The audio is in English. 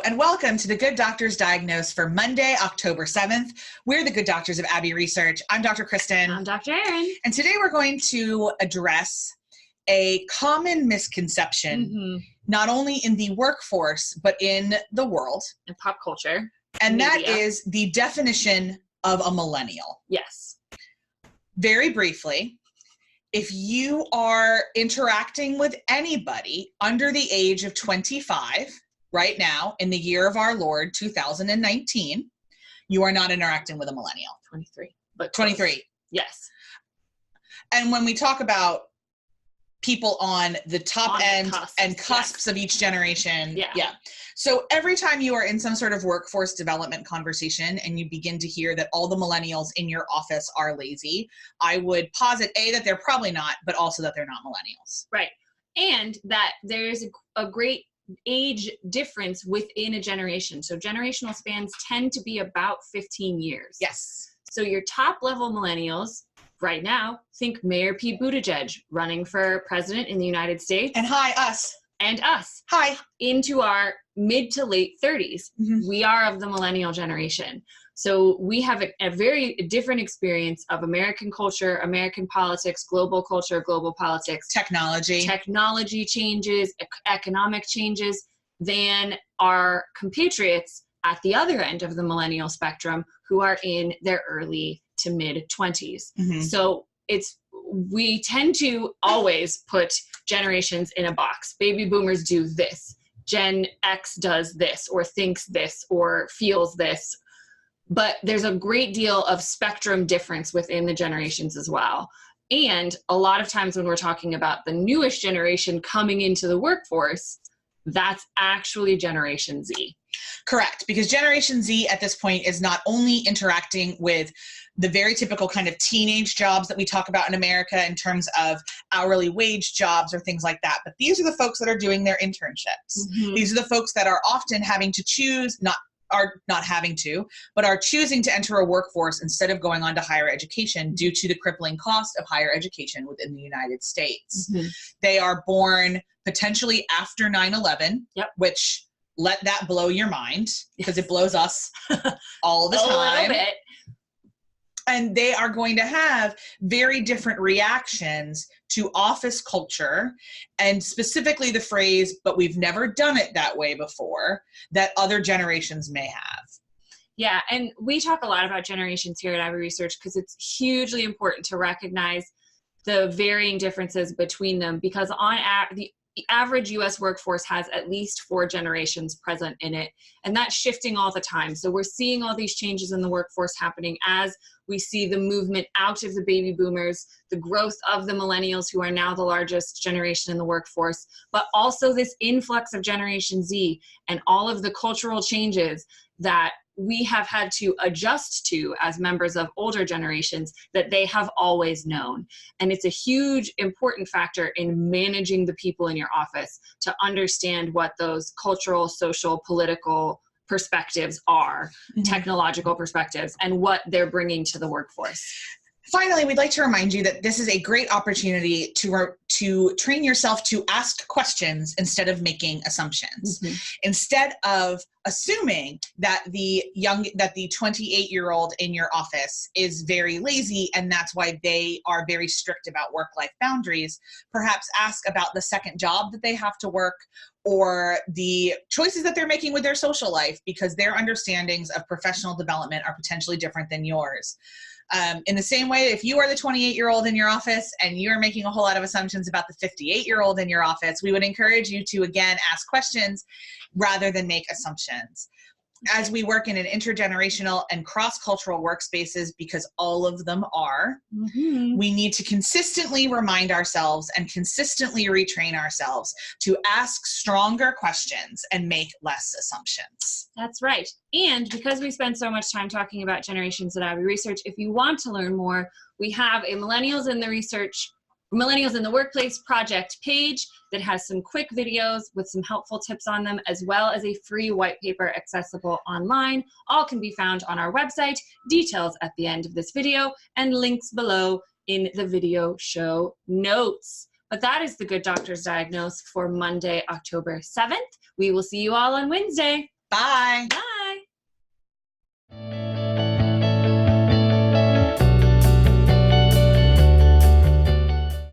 and welcome to the Good Doctors Diagnose for Monday, October 7th. We're the Good Doctors of Abbey Research. I'm Dr. Kristen. I'm Dr. Erin. And today we're going to address a common misconception, not only in the workforce, but in the world. And pop culture. And media. that is the definition of a millennial. Yes. Very briefly, if you are interacting with anybody under the age of 25 right now in the year of our Lord 2019, you are not interacting with a millennial. 23. But 23. Close. Yes. And when we talk about people on the top On end the cusps, and cusps of each generation. Yeah. So every time you are in some sort of workforce development conversation and you begin to hear that all the millennials in your office are lazy, I would posit A, that they're probably not, but also that they're not millennials. Right. And that there's a great age difference within a generation. So generational spans tend to be about 15 years. Yes. So your top level millennials right now, think Mayor Pete Buttigieg running for president in the United States. And hi, us. And us. Hi. Into our mid to late 30s. We are of the millennial generation. So we have a very different experience of American culture, American politics, global culture, global politics. Technology changes, economic changes than our compatriots at the other end of the millennial spectrum who are in their early to mid 20s. So we tend to always put generations in a box. Baby boomers do this. Gen X does this or thinks this or feels this. But there's a great deal of spectrum difference within the generations as well. And a lot of times when we're talking about the newest generation coming into the workforce, that's actually Generation Z. Correct, because Generation Z at this point is not only interacting with the very typical kind of teenage jobs that we talk about in America in terms of hourly wage jobs or things like that, but these are the folks that are doing their internships. These are the folks that are often having to choose, but are choosing to enter a workforce instead of going on to higher education due to the crippling cost of higher education within the United States. They are born potentially after 9/11, which let that blow your mind because it blows us all the time. A little bit. And they are going to have very different reactions to office culture and specifically the phrase, but we've never done it that way before, that other generations may have. Yeah, and we talk a lot about generations here at Abbey Research because it's hugely important to recognize the varying differences between them because the average U.S. workforce has at least 4 generations present in it, and that's shifting all the time. So we're seeing all these changes in the workforce happening as we see the movement out of the baby boomers, the growth of the millennials who are now the largest generation in the workforce, but also this influx of Generation Z and all of the cultural changes that we have had to adjust to as members of older generations that they have always known. And it's a huge, important factor in managing the people in your office to understand what those cultural, social, political perspectives are, technological perspectives, and what they're bringing to the workforce. Finally, we'd like to remind you that this is a great opportunity to train yourself to ask questions instead of making assumptions. Instead of assuming that the 28-year-old in your office is very lazy and that's why they are very strict about work-life boundaries, perhaps ask about the second job that they have to work or the choices that they're making with their social life because their understandings of professional development are potentially different than yours. In the same way, if you are the 28-year-old in your office and you're making a whole lot of assumptions about the 58-year-old in your office, we would encourage you to, again, ask questions rather than make assumptions. As we work in an intergenerational and cross-cultural workspaces, because all of them are, we need to consistently remind ourselves and consistently retrain ourselves to ask stronger questions and make less assumptions. That's right. And because we spend so much time talking about generations at Abbey Research, if you want to learn more, we have a Millennials in the Workplace project page that has some quick videos with some helpful tips on them, as well as a free white paper accessible online. All can be found on our website, details at the end of this video, and links below in the video show notes. But that is the Good Doctors Diagnose for Monday, October 7th. We will see you all on Wednesday. Bye. Bye.